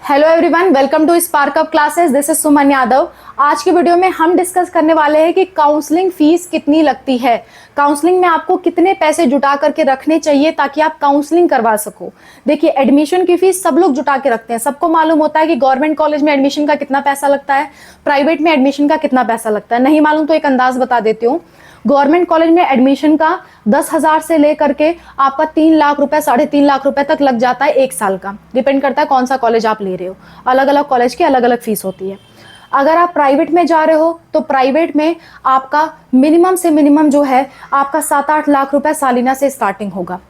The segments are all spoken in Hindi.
Hello everyone, welcome to Spark Up classes. This is Suman Yadav. आज की वीडियो में हम डिस्कस करने वाले हैं कि काउंसलिंग फीस कितनी लगती है, काउंसलिंग में आपको कितने पैसे जुटा करके रखने चाहिए ताकि आप काउंसलिंग करवा सको। देखिए, एडमिशन की फीस सब लोग जुटा के रखते हैं, सबको मालूम होता है कि गवर्नमेंट कॉलेज में एडमिशन का कितना पैसा लगता है, प्राइवेट में एडमिशन का कितना पैसा लगता है। नहीं मालूम तो एक अंदाज बता देती हूँ। गवर्नमेंट कॉलेज में एडमिशन का 10,000 से लेकर के आपका 3 लाख रुपए 3.5 लाख रुपए तक लग जाता है एक साल का। डिपेंड करता है कौन सा कॉलेज आप ले रहे हो, अलग अलग कॉलेज की अलग अलग फीस होती है। अगर आप प्राइवेट में जा रहे हो तो प्राइवेट में आपका मिनिमम से मिनिमम जो है आपका 7-8 लाख रुपए सालिना से स्टार्टिंग होगा।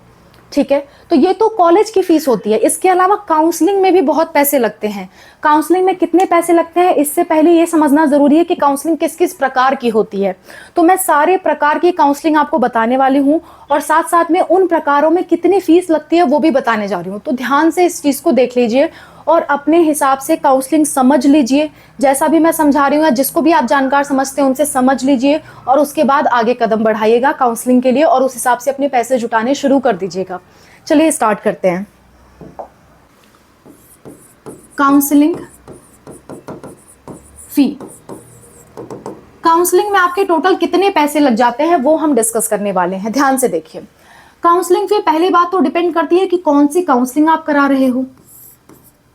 ठीक है, तो ये तो कॉलेज की फीस होती है। इसके अलावा काउंसलिंग में भी बहुत पैसे लगते हैं। काउंसलिंग में कितने पैसे लगते हैं, इससे पहले ये समझना जरूरी है कि काउंसलिंग किस किस प्रकार की होती है। तो मैं सारे प्रकार की काउंसलिंग आपको बताने वाली हूँ और साथ साथ में उन प्रकारों में कितनी फीस लगती है वो भी बताने जा रही हूँ। तो ध्यान से इस चीज को देख लीजिए और अपने हिसाब से काउंसलिंग समझ लीजिए। जैसा भी मैं समझा रही हूँ, जिसको भी आप जानकार समझते हैं उनसे समझ लीजिए और उसके बाद आगे कदम बढ़ाइएगा काउंसलिंग के लिए और उस हिसाब से अपने पैसे जुटाने शुरू कर दीजिएगा। चलिए स्टार्ट करते हैं। काउंसलिंग फी, काउंसलिंग में आपके टोटल कितने पैसे लग जाते हैं वो हम डिस्कस करने वाले हैं। ध्यान से देखिए, काउंसलिंग फी पहली बात तो डिपेंड करती है कि कौन सी काउंसलिंग आप करा रहे हो।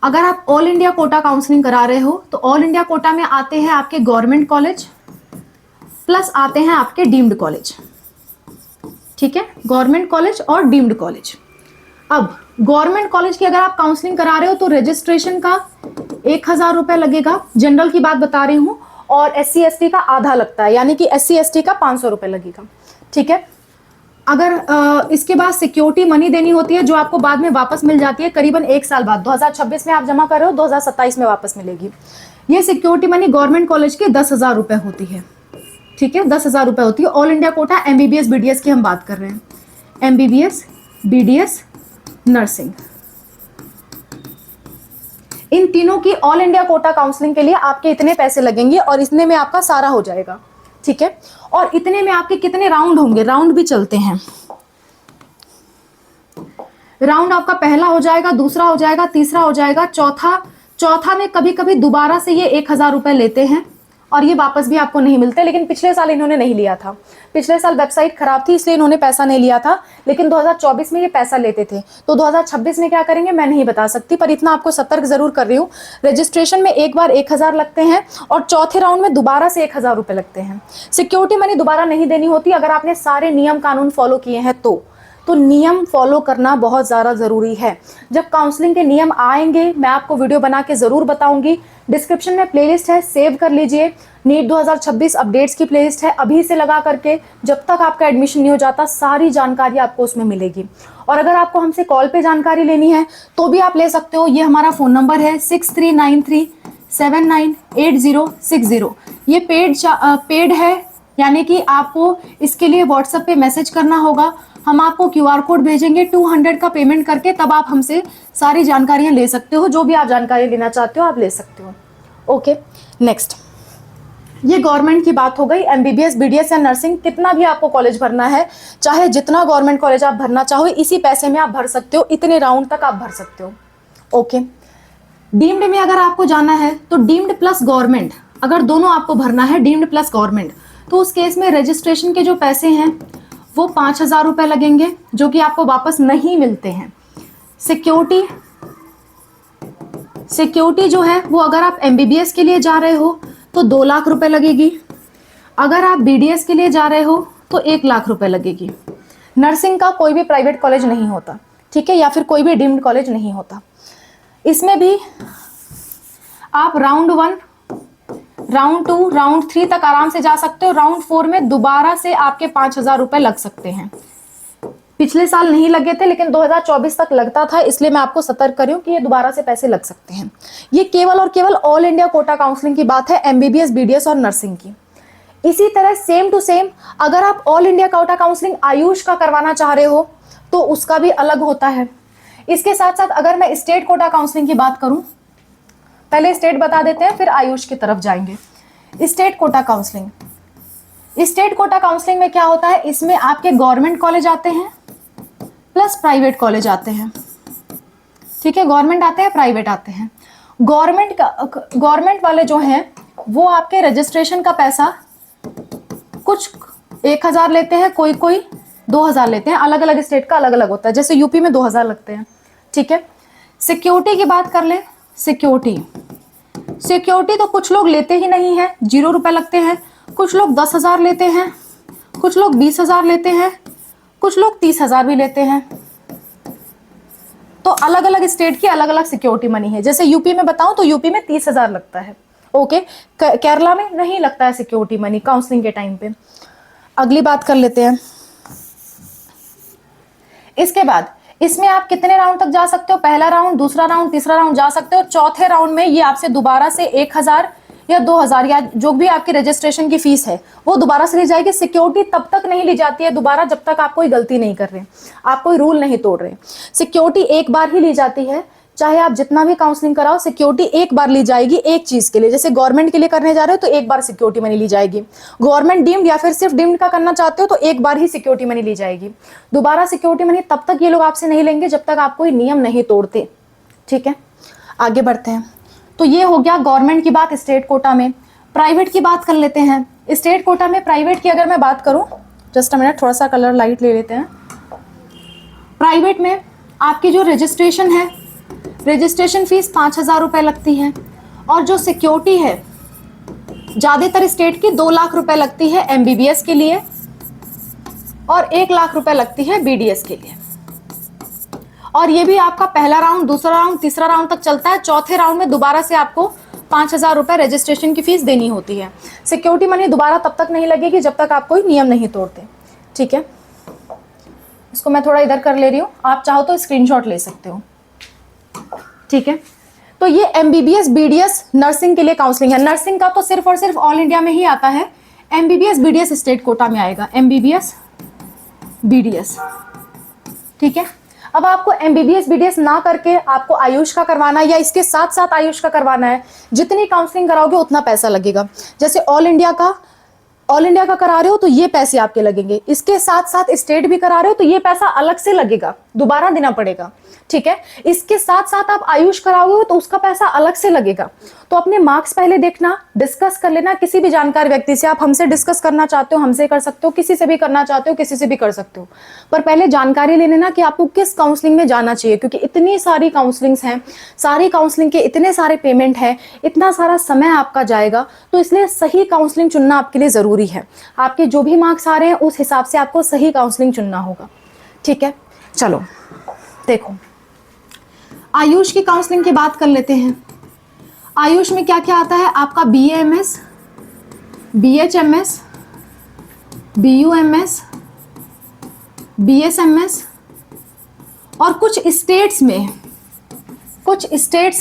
अगर आप ऑल इंडिया कोटा काउंसलिंग करा रहे हो तो ऑल इंडिया कोटा में आते हैं आपके गवर्नमेंट कॉलेज प्लस आते हैं आपके डीम्ड कॉलेज। ठीक है, गवर्नमेंट कॉलेज और डीम्ड कॉलेज। अब गवर्नमेंट कॉलेज की अगर आप काउंसलिंग करा रहे हो तो रजिस्ट्रेशन का 1,000 रुपए लगेगा, जनरल की बात बता रही हूं, और SC ST का आधा लगता है, यानी कि SC ST का 500 रुपए लगेगा। ठीक है, अगर इसके बाद सिक्योरिटी मनी देनी होती है जो आपको बाद में वापस मिल जाती है करीबन 1 साल बाद। 2026 में आप जमा कर रहे हो, 2027 में वापस मिलेगी। ये सिक्योरिटी मनी गवर्नमेंट कॉलेज के 10,000 रुपए होती है। ठीक है, 10,000 रुपए होती है। All India quota MBBS BDS की हम बात कर रहे हैं। MBBS BDS नर्सिंग, इन तीनों की ऑल इंडिया कोटा काउंसलिंग के लिए आपके इतने पैसे लगेंगे और इतने में आपका सारा हो जाएगा। ठीक है, और इतने में आपके कितने राउंड होंगे, राउंड भी चलते हैं। राउंड आपका पहला हो जाएगा, दूसरा हो जाएगा, तीसरा हो जाएगा, चौथा में कभी कभी दोबारा से ये 1,000 रुपए लेते हैं और ये वापस भी आपको नहीं मिलते। लेकिन पिछले साल इन्होंने नहीं लिया था, पिछले साल वेबसाइट खराब थी इसलिए इन्होंने पैसा नहीं लिया था, लेकिन 2024 में ये पैसा लेते थे। तो 2026 में क्या करेंगे मैं नहीं बता सकती, पर इतना आपको सतर्क जरूर कर रही हूँ। रजिस्ट्रेशन में एक बार 1,000 लगते हैं और चौथे राउंड में दोबारा से 1,000 रुपए लगते हैं। सिक्योरिटी मनी दोबारा नहीं देनी होती अगर आपने सारे नियम कानून फॉलो किए हैं तो नियम फॉलो करना बहुत ज़्यादा ज़रूरी है। जब काउंसलिंग के नियम आएंगे मैं आपको वीडियो बना के ज़रूर बताऊंगी। डिस्क्रिप्शन में प्लेलिस्ट है, सेव कर लीजिए। नीट 2026 अपडेट्स की प्लेलिस्ट है, अभी से लगा करके जब तक आपका एडमिशन नहीं हो जाता सारी जानकारी आपको उसमें मिलेगी। और अगर आपको हमसे कॉल पे जानकारी लेनी है तो भी आप ले सकते हो। ये हमारा फ़ोन नंबर है 6393798060। ये पेड है, यानी कि आपको इसके लिए व्हाट्सएप पे मैसेज करना होगा। हम आपको QR कोड भेजेंगे, 200 का पेमेंट करके तब आप हमसे सारी जानकारियां ले सकते हो। जो भी आप जानकारी लेना चाहते हो आप ले सकते हो। ओके, नेक्स्ट, ये गवर्नमेंट की बात हो गई। MBBS BDS या नर्सिंग कितना भी आपको कॉलेज भरना है, चाहे जितना गवर्नमेंट कॉलेज आप भरना चाहो इसी पैसे में आप भर सकते हो, इतने राउंड तक आप भर सकते हो। ओके, डीम्ड में अगर आपको जाना है तो डीम्ड प्लस गवर्नमेंट, अगर दोनों आपको भरना है डीम्ड प्लस गवर्नमेंट, तो उस केस में रजिस्ट्रेशन के जो पैसे हैं वो 5,000 रुपए लगेंगे जो कि आपको वापस नहीं मिलते हैं। सिक्योरिटी जो है वो अगर आप MBBS के लिए जा रहे हो तो 2 लाख रुपए लगेगी, अगर आप BDS के लिए जा रहे हो तो 1 लाख रुपए लगेगी। नर्सिंग का कोई भी प्राइवेट कॉलेज नहीं होता, ठीक है, या फिर कोई भी डीम्ड कॉलेज नहीं होता। इसमें भी आप राउंड 1, राउंड 2, राउंड 3 तक आराम से जा सकते हो। राउंड 4 में दोबारा से आपके 5,000 रुपए लग सकते हैं। पिछले साल नहीं लगे थे लेकिन 2024 तक लगता था, इसलिए मैं आपको सतर्क कर रही हूं कि ये दोबारा से पैसे लग सकते हैं। ये केवल और केवल ऑल इंडिया कोटा काउंसलिंग की बात है, MBBS BDS और नर्सिंग की। इसी तरह सेम टू सेम अगर आप all India quota counselling Ayush का करवाना चाह रहे हो तो उसका भी अलग होता है। इसके साथ साथ अगर मैं स्टेट कोटा काउंसलिंग की बात करूं, पहले स्टेट बता देते हैं फिर आयुष की तरफ जाएंगे। State quota counselling, state quota counselling में क्या होता है, इसमें आपके गवर्नमेंट कॉलेज आते हैं प्लस प्राइवेट कॉलेज आते हैं। ठीक है, गवर्नमेंट आते हैं, प्राइवेट आते हैं। गवर्नमेंट वाले जो हैं वो आपके रजिस्ट्रेशन का पैसा कुछ 1,000 लेते हैं, कोई 2,000 लेते हैं, अलग अलग स्टेट का अलग अलग होता है। जैसे यूपी में 2,000 लगते हैं, ठीक है। सिक्योरिटी की बात कर ले, सिक्योरिटी तो कुछ लोग लेते ही नहीं है, 0 रुपए लगते हैं। कुछ लोग 10,000 लेते हैं, कुछ लोग 20,000 लेते हैं, कुछ लोग 30,000 भी लेते हैं। तो अलग अलग स्टेट की अलग अलग सिक्योरिटी मनी है। जैसे यूपी में बताऊं तो यूपी में 30,000 लगता है, ओके। केरला में नहीं लगता है सिक्योरिटी मनी काउंसलिंग के टाइम पे। अगली बात कर लेते हैं। इसके बाद इसमें आप कितने राउंड तक जा सकते हो? पहला राउंड, दूसरा राउंड, तीसरा राउंड जा सकते हो। चौथे राउंड में ये आपसे दोबारा से 1,000 या 2,000 या जो भी आपकी रजिस्ट्रेशन की फीस है वो दोबारा से ली जाएगी। सिक्योरिटी तब तक नहीं ली जाती है दोबारा जब तक आप कोई गलती नहीं कर रहे, आप कोई रूल नहीं तोड़ रहे। सिक्योरिटी एक बार ही ली जाती है, चाहे आप जितना भी काउंसलिंग कराओ, सिक्योरिटी एक बार ली जाएगी एक चीज के लिए। जैसे गवर्नमेंट के लिए करने जा रहे हो तो एक बार सिक्योरिटी मनी ली जाएगी। गवर्नमेंट डीम्ड या फिर सिर्फ डीम्ड का करना चाहते हो तो एक बार ही सिक्योरिटी मनी ली जाएगी। दोबारा सिक्योरिटी मनी तब तक ये लोग आपसे नहीं लेंगे जब तक आप कोई नियम नहीं तोड़ते, ठीक है। आगे बढ़ते हैं। तो ये हो गया गवर्नमेंट की बात स्टेट कोटा में। प्राइवेट की बात कर लेते हैं। स्टेट कोटा में प्राइवेट की अगर मैं बात करूं, जस्ट अ मिनट, थोड़ा सा कलर लाइट ले लेते हैं। प्राइवेट में आपकी जो रजिस्ट्रेशन है, रजिस्ट्रेशन फीस 5,000 रुपए लगती है। और जो सिक्योरिटी है ज्यादातर स्टेट की 2 लाख रुपए लगती है एमबीबीएस के लिए, और 1 लाख रुपए लगती है बीडीएस के लिए। और ये भी आपका पहला राउंड, दूसरा राउंड, तीसरा राउंड तक चलता है। चौथे राउंड में दोबारा से आपको 5,000 रुपए रजिस्ट्रेशन की फीस देनी होती है। सिक्योरिटी मनी दोबारा तब तक नहीं लगेगी जब तक आप कोई नियम नहीं तोड़ते, ठीक है। इसको मैं थोड़ा इधर कर ले रही हूँ, आप चाहो तो स्क्रीनशॉट ले सकते हो, ठीक है। तो ये एमबीबीएस बीडीएस नर्सिंग के लिए काउंसलिंग है। नर्सिंग का तो सिर्फ और सिर्फ ऑल इंडिया में ही आता है। एमबीबीएस बीडीएस स्टेट कोटा में आएगा, एमबीबीएस बीडीएस, ठीक है। अब आपको एमबीबीएस बीडीएस ना करके आपको आयुष का करवाना है या इसके साथ साथ आयुष का करवाना है, जितनी काउंसलिंग कराओगे उतना पैसा लगेगा। जैसे ऑल इंडिया का करा रहे हो तो ये पैसे आपके लगेंगे, इसके साथ साथ स्टेट भी करा रहे हो तो ये पैसा अलग से लगेगा, दोबारा देना पड़ेगा, ठीक है। इसके साथ साथ आप आयुष कराओगे तो उसका पैसा अलग से लगेगा। तो अपने मार्क्स पहले देखना, डिस्कस कर लेना किसी भी जानकार व्यक्ति से। आप हमसे डिस्कस करना चाहते हो हमसे कर सकते हो, किसी से भी करना चाहते हो किसी से भी कर सकते हो, पर पहले जानकारी ले लेना कि आपको किस काउंसलिंग में जाना चाहिए, क्योंकि इतनी सारी काउंसलिंग्स हैं, सारी काउंसलिंग के इतने सारे पेमेंट है, इतना सारा समय आपका जाएगा। तो इसलिए सही काउंसलिंग चुनना आपके लिए जरूरी है। आपके जो भी मार्क्स आ रहे हैं उस हिसाब से आपको सही काउंसलिंग चुनना होगा, ठीक है। चलो देखो, आयुष की काउंसलिंग की बात कर लेते हैं। आयुष में क्या क्या आता है आपका? BAMS, BHMS, BUMS, BSMS, और कुछ स्टेट्स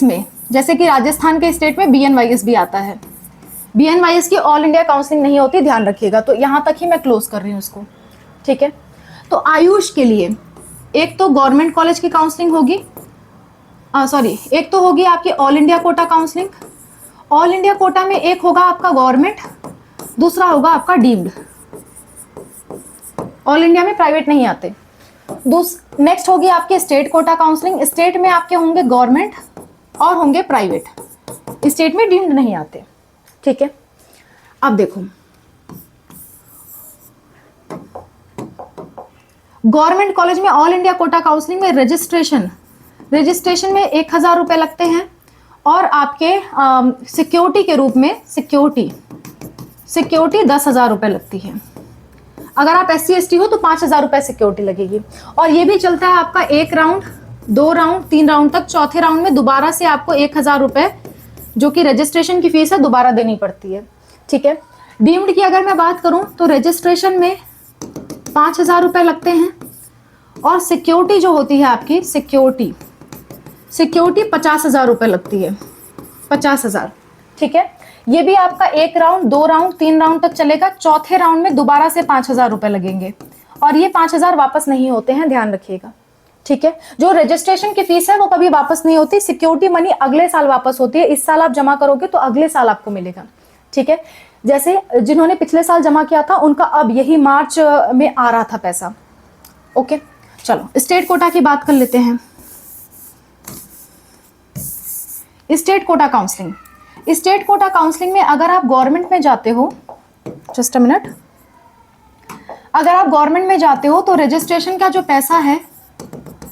में जैसे कि राजस्थान के स्टेट में BNYS भी आता है। BNYS की ऑल इंडिया काउंसलिंग नहीं होती, ध्यान रखिएगा। तो यहां तक ही मैं क्लोज कर रही हूं इसको, ठीक है। तो आयुष के लिए एक तो गवर्नमेंट कॉलेज की काउंसलिंग होगी, एक तो होगी आपकी all India quota counselling. All India quota में एक होगा आपका गवर्नमेंट, दूसरा होगा आपका डीम्ड। ऑल इंडिया में प्राइवेट नहीं आते। नेक्स्ट होगी आपकी स्टेट कोटा काउंसलिंग। स्टेट में आपके होंगे गवर्नमेंट और होंगे प्राइवेट, स्टेट में डीम्ड नहीं आते, ठीक है। अब देखो, गवर्नमेंट कॉलेज में ऑल इंडिया कोटा काउंसलिंग में रजिस्ट्रेशन में 1,000 रुपए लगते हैं, और आपके सिक्योरिटी के रूप में सिक्योरिटी 10,000 रुपए लगती है। अगर आप SC/ST हो तो 5,000 रुपए सिक्योरिटी लगेगी। और ये भी चलता है आपका 1 राउंड, 2 राउंड, 3 राउंड तक। चौथे राउंड में दोबारा से आपको 1,000 रुपए जो कि रजिस्ट्रेशन की फीस है दोबारा देनी पड़ती है, ठीक है। डीम्ड की अगर मैं बात करूं तो रजिस्ट्रेशन में 5,000 रुपए लगते हैं, और सिक्योरिटी जो होती है आपकी सिक्योरिटी 50,000 रुपए लगती है, 50,000, ठीक है। ये भी आपका 1 राउंड, 2 राउंड, 3 राउंड तक चलेगा। चौथे राउंड में दोबारा से 5,000 रुपए लगेंगे, और ये 5,000 वापस नहीं होते हैं, ध्यान रखिएगा, ठीक है। जो रजिस्ट्रेशन की फीस है वो कभी वापस नहीं होती। सिक्योरिटी मनी अगले साल वापस होती है। इस साल आप जमा करोगे तो अगले साल आपको मिलेगा, ठीक है। जैसे जिन्होंने पिछले साल जमा किया था उनका अब यही मार्च में आ रहा था पैसा, ओके। चलो स्टेट कोटा की बात कर लेते हैं। State quota counselling. State quota counselling में अगर आप गवर्नमेंट में जाते हो, जस्ट अ मिनट, अगर आप गवर्नमेंट में जाते हो तो रजिस्ट्रेशन का जो पैसा है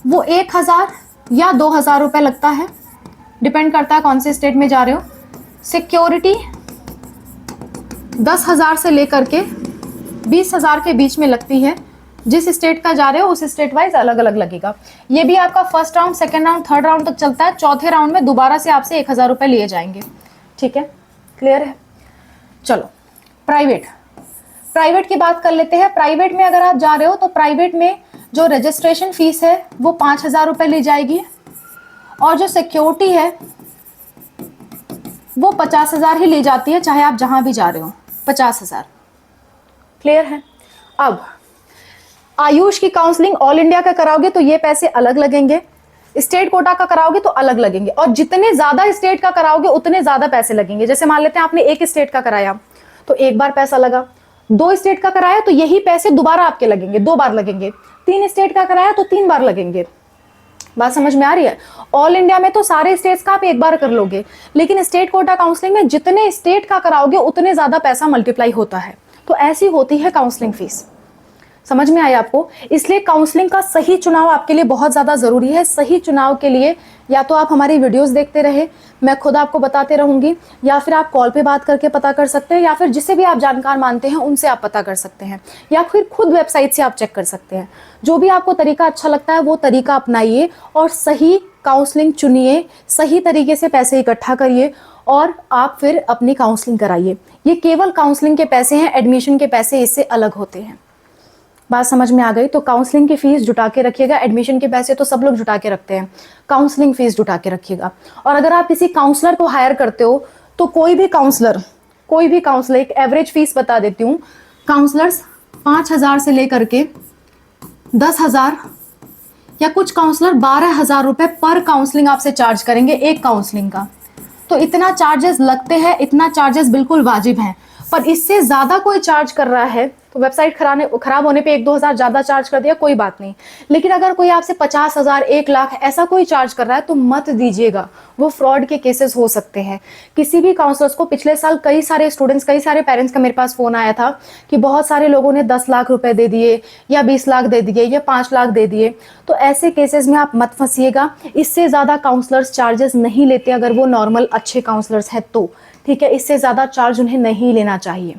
वो 1,000 या 2,000 रुपए लगता है, डिपेंड करता है कौन से स्टेट में जा रहे हो। सिक्योरिटी 10,000 से लेकर के 20,000 के बीच में लगती है। जिस स्टेट का जा रहे हो उस स्टेट वाइज अलग अलग लगेगा। ये भी आपका first round, second round, third round तक चलता है। चौथे राउंड में दोबारा से आपसे 1,000 रुपए लिए जाएंगे। ठीक है, क्लियर है। चलो प्राइवेट, प्राइवेट की बात कर लेते हैं। प्राइवेट में अगर आप जा रहे हो तो प्राइवेट में जो रजिस्ट्रेशन फीस है वो 5,000 रुपए ली जाएगी और जो सिक्योरिटी है वो 50,000 ही ली जाती है, चाहे आप जहां भी जा रहे हो, 50,000। क्लियर है। अब आयुष की काउंसलिंग ऑल इंडिया का कराओगे तो ये पैसे अलग लगेंगे, स्टेट कोटा का कराओगे तो अलग लगेंगे, और जितने ज्यादा स्टेट का कराओगे उतने ज्यादा पैसे लगेंगे। जैसे मान लेते हैं आपने एक स्टेट का कराया तो एक बार पैसा लगा, 2 स्टेट का कराया तो यही पैसे दोबारा आपके लगेंगे, 2 बार लगेंगे, 3 स्टेट का कराया तो 3 बार लगेंगे। बात समझ में आ रही है। ऑल इंडिया में तो सारे स्टेट्स का आप एक बार कर लोगे, लेकिन स्टेट कोटा काउंसलिंग में जितने स्टेट का कराओगे उतने ज्यादा पैसा मल्टीप्लाई होता है। तो ऐसी होती है काउंसलिंग फीस। समझ में आया आपको। इसलिए काउंसलिंग का सही चुनाव आपके लिए बहुत ज्यादा जरूरी है। सही चुनाव के लिए या तो आप हमारी वीडियोस देखते रहे, मैं खुद आपको बताते रहूंगी, या फिर आप कॉल पे बात करके पता कर सकते हैं, या फिर जिसे भी आप जानकार मानते हैं उनसे आप पता कर सकते हैं, या फिर खुद वेबसाइट से आप चेक कर सकते हैं। जो भी आपको तरीका अच्छा लगता है वो तरीका अपनाइए और सही काउंसलिंग चुनिए, सही तरीके से पैसे इकट्ठा करिए और आप फिर अपनी काउंसलिंग कराइए। ये केवल काउंसलिंग के पैसे हैं, एडमिशन के पैसे इससे अलग होते हैं। बात समझ में आ गई। तो काउंसलिंग की फीस जुटा के रखिएगा। एडमिशन के पैसे तो सब लोग जुटा के रखते हैं, काउंसलिंग फीस जुटा के रखिएगा। और अगर आप किसी काउंसलर को हायर करते हो तो कोई भी काउंसलर एक एवरेज फीस बता देती हूँ, काउंसलर्स 5,000 से लेकर के 10,000 या कुछ काउंसलर 12,000 रुपए पर काउंसलिंग आपसे चार्ज करेंगे एक काउंसलिंग का। तो इतना चार्जेस लगते हैं, इतना चार्जेस बिल्कुल वाजिब हैं। पर इससे ज्यादा कोई चार्ज कर रहा है तो वेबसाइट खराब होने पे 1-2 हजार ज्यादा चार्ज कर दिया, कोई बात नहीं। लेकिन अगर कोई आपसे 50,000, 1 लाख ऐसा कोई चार्ज कर रहा है तो मत दीजिएगा, वो फ्रॉड के केसेस हो सकते हैं। किसी भी काउंसलर्स को पिछले साल कई सारे स्टूडेंट्स, कई सारे पेरेंट्स का मेरे पास फोन आया था कि बहुत सारे लोगों ने 10 लाख रुपए दे दिए या 20 लाख दे दिए या 5 लाख दे दिए। तो ऐसे केसेस में आप मत फंसिएगा। इससे ज्यादा काउंसलर्स चार्जेस नहीं लेते अगर वो नॉर्मल अच्छे काउंसलर्स हैं तो, ठीक है। इससे ज्यादा चार्ज उन्हें नहीं लेना चाहिए।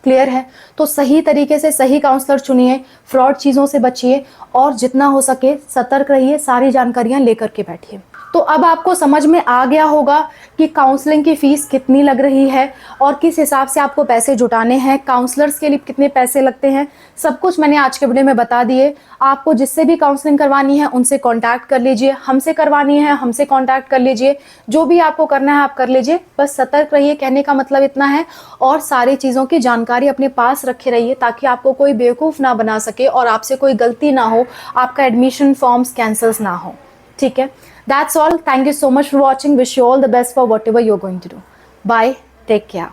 क्लियर है। तो सही तरीके से सही काउंसलर चुनिए, फ्रॉड चीजों से बचिए और जितना हो सके सतर्क रहिए, सारी जानकारियां लेकर के बैठिए। तो अब आपको समझ में आ गया होगा कि काउंसलिंग की फीस कितनी लग रही है और किस हिसाब से आपको पैसे जुटाने हैं, काउंसलर्स के लिए कितने पैसे लगते हैं, सब कुछ मैंने आज के वीडियो में बता दिए। आपको जिससे भी काउंसलिंग करवानी है उनसे कांटेक्ट कर लीजिए, हमसे करवानी है हमसे कांटेक्ट कर लीजिए, जो भी आपको करना है आप कर लीजिए। बस सतर्क रहिए, कहने का मतलब इतना है। और सारी चीज़ों की जानकारी अपने पास रखे रहिए ताकि आपको कोई बेवकूफ़ ना बना सके और आपसे कोई गलती ना हो, आपका एडमिशन फॉर्म्स कैंसल्स ना हो। ठीक है। That's all. Thank you so much for watching. Wish you all the best for whatever you're going to do. Bye. Take care.